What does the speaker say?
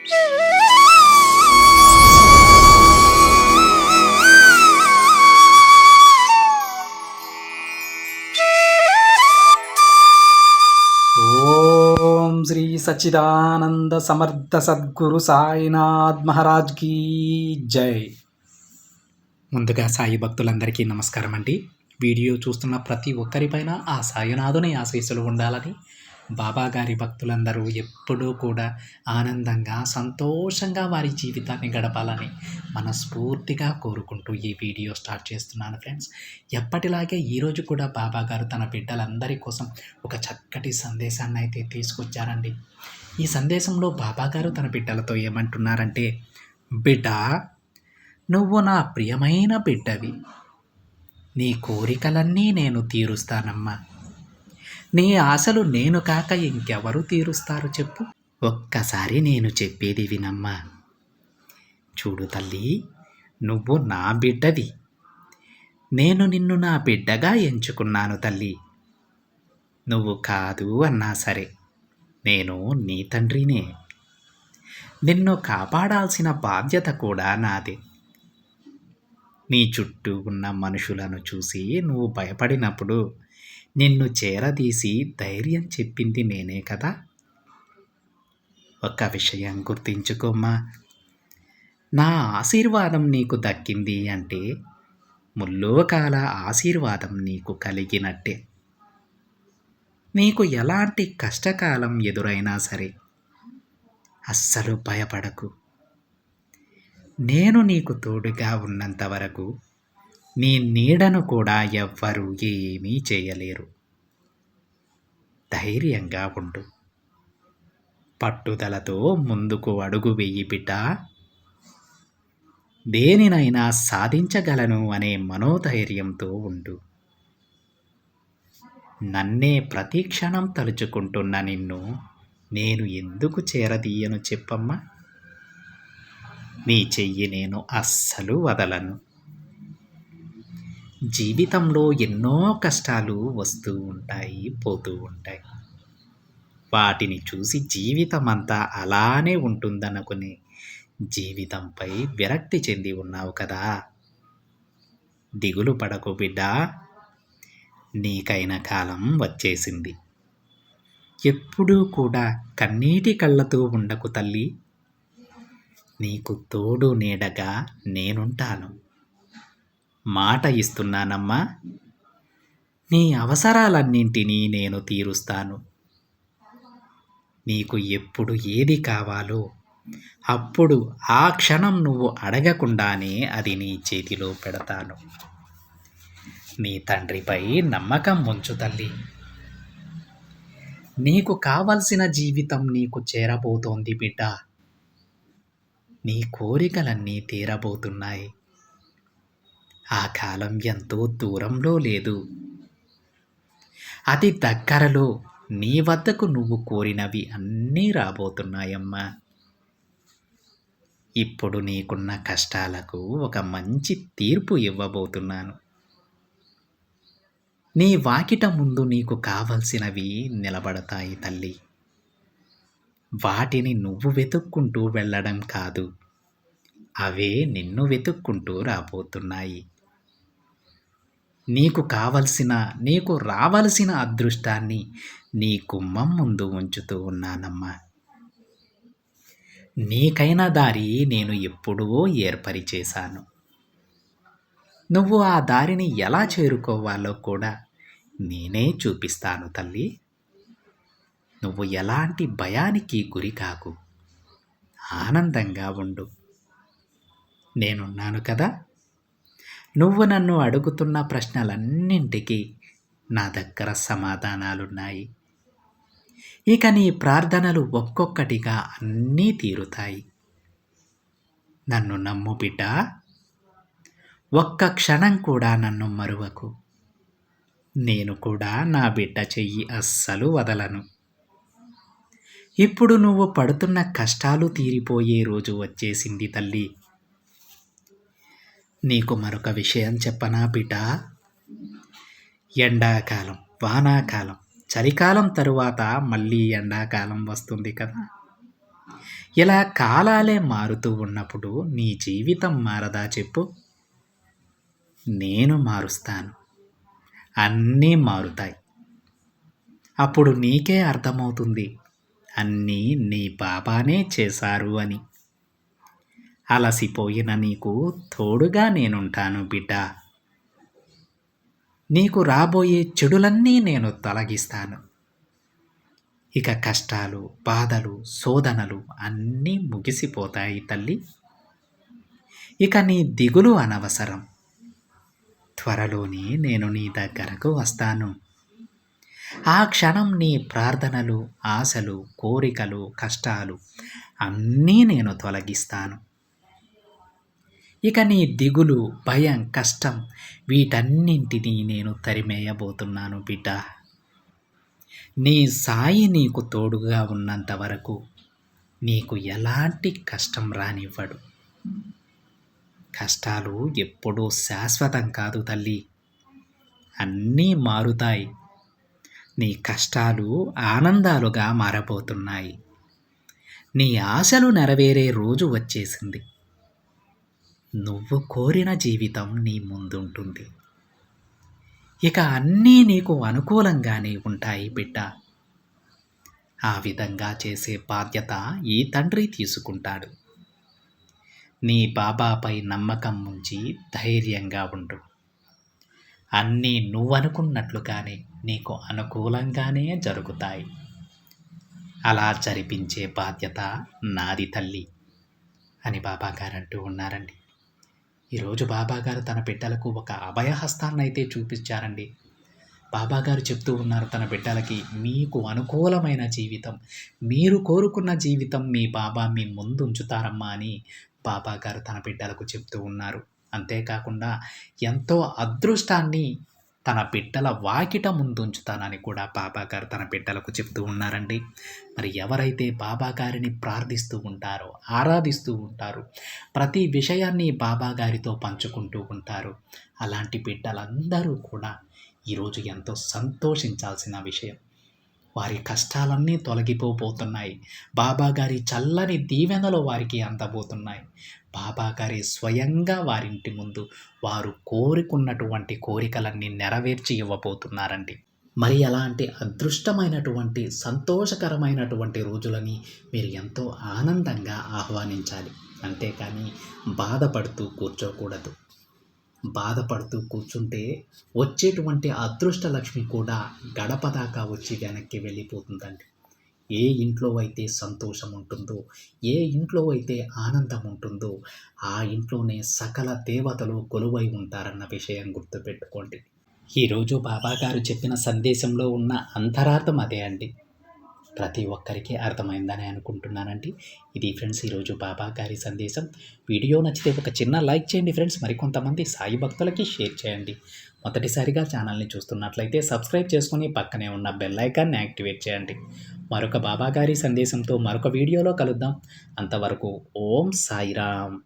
ఓం శ్రీ సచ్చిదానంద సమర్థ సద్గురు సాయినాథ్ మహారాజ్ కీ జై. ముందుగా సాయి భక్తులందరికీ నమస్కారం అండి. వీడియో చూస్తున్న ప్రతి ఒక్కరిపైన ఆ సాయినాథుని ఆశీస్సులు ఉండాలని, బాబా గారి భక్తులందరూ ఎప్పుడూ కూడా ఆనందంగా సంతోషంగా వారి జీవితాన్ని గడపాలని మనస్ఫూర్తిగా కోరుకుంటూ ఈ వీడియో స్టార్ట్ చేస్తున్నాను ఫ్రెండ్స్. ఎప్పటిలాగే ఈరోజు కూడా బాబా గారు తన బిడ్డలందరి కోసం ఒక చక్కటి సందేశాన్ని అయితే తీసుకొచ్చారండి. ఈ సందేశంలో బాబా గారు తన బిడ్డలతో ఏమంటున్నారంటే, బిడ్డ, నువ్వు నా ప్రియమైన బిడ్డవి. నీ కోరికలన్నీ నేను తీరుస్తానమ్మా. నీ ఆశలు నేను కాక ఇంకెవరు తీరుస్తారు చెప్పు? ఒక్కసారి నేను చెప్పేది వినమ్మా. చూడు తల్లి, నువ్వు నా బిడ్డవి. నేను నిన్ను నా బిడ్డగా ఎంచుకున్నాను తల్లి. నువ్వు కాదు అన్నా సరే, నేను నీ తండ్రినే. నిన్ను కాపాడాల్సిన బాధ్యత కూడా నాదే. నీ చుట్టూ ఉన్న మనుషులను చూసి నువ్వు భయపడినప్పుడు నిన్ను చేరదీసి ధైర్యం చెప్పింది నేనే కదా. ఒక విషయం గుర్తించుకోమ్మా, నా ఆశీర్వాదం నీకు దక్కింది అంటే ముల్లోకాల ఆశీర్వాదం నీకు కలిగినట్టే. నీకు ఎలాంటి కష్టకాలం ఎదురైనా సరే అస్సలు భయపడకు. నేను నీకు తోడుగా ఉన్నంత వరకు నీ నీడను కూడా ఎవ్వరూ ఏమీ చేయలేరు. ధైర్యంగా ఉండు. పట్టుదలతో ముందుకు అడుగు వెయ్యి బిడ్డ. దేనినైనా సాధించగలను అనే మనోధైర్యంతో ఉండు. నన్నే ప్రతి క్షణం తలుచుకుంటున్న నిన్ను నేను ఎందుకు చేరదీయను చెప్పమ్మా. నీ చెయ్యి నేను అస్సలు వదలను. జీవితంలో ఎన్నో కష్టాలు వస్తూ ఉంటాయి, పోతూ ఉంటాయి. వాటిని చూసి జీవితం అంతా అలానే ఉంటుందనుకుని జీవితంపై విరక్తి చెంది ఉన్నావు కదా. దిగులు పడకు బిడ్డ, నీకైన కాలం వచ్చేసింది. ఎప్పుడూ కూడా కన్నీటి కళ్ళతో ఉండకు తల్లి. నీకు తోడు నీడగా నేనుంటాను. మాట ఇస్తున్నానమ్మా. నీ అవసరాలన్నింటినీ నేను తీరుస్తాను. నీకు ఎప్పుడు ఏది కావాలో అప్పుడు ఆ క్షణం నువ్వు అడగకుండానే అది నీ చేతిలో పెడతాను. నీ తండ్రిపై నమ్మకం ఉంచు తల్లి. నీకు కావలసిన జీవితం నీకు చేరబోతోంది బిడ్డ. నీ కోరికలన్నీ తీరబోతున్నాయి. ఆ కాలం ఎంతో దూరంలో లేదు, అతి దగ్గరలో నీ వద్దకు నువ్వు కోరినవి అన్నీ రాబోతున్నాయమ్మా. ఇప్పుడు నీకున్న కష్టాలకు ఒక మంచి తీర్పు ఇవ్వబోతున్నాను. నీ వాకిట ముందు నీకు కావలసినవి నిలబడతాయి తల్లి. వాటిని నువ్వు వెతుక్కుంటూ వెళ్ళడం కాదు, అవే నిన్ను వెతుక్కుంటూ రాబోతున్నాయి. నీకు రావలసిన అదృష్టాన్ని నీ గుమ్మం ముందు ఉంచుతూ ఉన్నానమ్మా. నీకైన దారి నేను ఎప్పుడో ఏర్పరిచేశాను. నువ్వు ఆ దారిని ఎలా చేరుకోవాలో కూడా నేనే చూపిస్తాను తల్లి. నువ్వు ఎలాంటి భయానికి గురి కాకు, ఆనందంగా ఉండు. నేనున్నాను కదా. నువ్వు నన్ను అడుగుతున్న ప్రశ్నలన్నింటికీ నా దగ్గర సమాధానాలున్నాయి. ఇక నీ ప్రార్థనలు ఒక్కొక్కటిగా అన్నీ తీరుతాయి. నన్ను నమ్ము బిడ్డ. ఒక్క క్షణం కూడా నన్ను మరువకు. నేను కూడా నా బిడ్డ చెయ్యి అస్సలు వదలను. ఇప్పుడు నువ్వు పడుతున్న కష్టాలు తీరిపోయే రోజు వచ్చేసింది తల్లి. నీకు మరొక విషయం చెప్పనా బిడ్డ? ఎండాకాలం, వానాకాలం, చలికాలం తరువాత మళ్ళీ ఎండాకాలం వస్తుంది కదా. ఇలా కాలాలే మారుతూ ఉన్నప్పుడు నీ జీవితం మారదా చెప్పు? నేను మారుస్తాను. అన్నీ మారుతాయి. అప్పుడు నీకే అర్థమవుతుంది అన్నీ నీ బాబానే చేశారు అని. అలసిపోయిన నీకు తోడుగా నేనుంటాను బిడ్డా. నీకు రాబోయే చెడులన్నీ నేను తొలగిస్తాను. ఇక కష్టాలు, బాధలు, శోధనలు అన్నీ ముగిసిపోతాయి తల్లి. ఇక నీ దిగులు అనవసరం. త్వరలోనే నేను నీ దగ్గరకు వస్తాను. ఆ క్షణం నీ ప్రార్థనలు, ఆశలు, కోరికలు, కష్టాలు అన్నీ నేను తొలగిస్తాను. ఇక నీ దిగులు, భయం, కష్టం వీటన్నింటినీ నేను తరిమేయబోతున్నాను బిడ్డ. నీ సాయి నీకు తోడుగా ఉన్నంత వరకు నీకు ఎలాంటి కష్టం రానివ్వడు. కష్టాలు ఎప్పుడూ శాశ్వతం కాదు తల్లి. అన్నీ మారుతాయి. నీ కష్టాలు ఆనందాలుగా మారబోతున్నాయి. నీ ఆశలు నెరవేరే రోజు వచ్చేసింది. నువ్వు కోరిన జీవితం నీ ముందుంటుంది. ఇక అన్నీ నీకు అనుకూలంగానే ఉంటాయి బిడ్డ. ఆ విధంగా చేసే బాధ్యత ఈ తండ్రి తీసుకుంటాడు. నీ బాబాపై నమ్మకం ఉంచి ధైర్యంగా ఉండు. అన్నీ నువ్వనుకున్నట్లుగానే నీకు అనుకూలంగానే జరుగుతాయి. అలా జరిపించే బాధ్యత నాది తల్లి అని బాబాగారు అంటూ ఉన్నారండి. ఈరోజు బాబాగారు తన బిడ్డలకు ఒక అభయహస్తాన్ని అయితే చూపించారండి. బాబాగారు చెప్తూ ఉన్నారు తన బిడ్డలకి, మీకు అనుకూలమైన జీవితం, మీరు కోరుకున్న జీవితం మీ బాబా మీ ముందు ఉంచుతారమ్మా అని బాబాగారు తన బిడ్డలకు చెప్తూ ఉన్నారు. అంతేకాకుండా ఎంతో అదృష్టాన్ని తన బిడ్డల వాకిట ముందుంచుతానని కూడా బాబాగారు తన బిడ్డలకు చెప్తూ ఉన్నారండి. మరి ఎవరైతే బాబాగారిని ప్రార్థిస్తూ ఉంటారో, ఆరాధిస్తూ ఉంటారో, ప్రతి విషయాన్ని బాబాగారితో పంచుకుంటూ ఉంటారో, అలాంటి బిడ్డలందరూ కూడా ఈరోజు ఎంతో సంతోషించాల్సిన విషయం. వారి కష్టాలన్నీ తొలగిపోతున్నాయి. బాబాగారి చల్లని దీవెనలు వారికి అందబోతున్నాయి. బాబాగారి స్వయంగా వారింటి ముందు వారు కోరుకున్నటువంటి కోరికలన్నీ నెరవేర్చి ఇవ్వబోతున్నారండి. మరి అలాంటి అదృష్టమైనటువంటి సంతోషకరమైనటువంటి రోజులని మీరు ఎంతో ఆనందంగా ఆహ్వానించాలి. అంతేకాని బాధపడుతూ కూర్చోకూడదు. బాధపడుతూ కూర్చుంటే వచ్చేటువంటి అదృష్ట లక్ష్మి కూడా గడప దాకా వచ్చి వెనక్కి వెళ్ళిపోతుందండి. ఏ ఇంట్లో అయితే సంతోషం ఉంటుందో, ఏ ఇంట్లో అయితే ఆనందం ఉంటుందో, ఆ ఇంట్లోనే సకల దేవతలు కొలువై ఉంటారన్న విషయం గుర్తుపెట్టుకోండి. ఈరోజు బాబాగారు చెప్పిన సందేశంలో ఉన్న అంతరార్థం అదే అండి. ప్రతి ఒక్కరికి అర్థమైందని అనుకుంటున్నానండి. ఇది ఫ్రెండ్స్ ఈరోజు బాబాగారి సందేశం. వీడియో నచ్చితే ఒక చిన్న లైక్ చేయండి ఫ్రెండ్స్. మరికొంతమంది సాయి భక్తులకి షేర్ చేయండి. మొదటిసారిగా ఛానల్ని చూస్తున్నట్లయితే సబ్స్క్రైబ్ చేసుకొని పక్కనే ఉన్న బెల్ ఐకాన్ని యాక్టివేట్ చేయండి. మరొక బాబాగారి సందేశంతో మరొక వీడియోలో కలుద్దాం. అంతవరకు ఓం సాయిరామ్.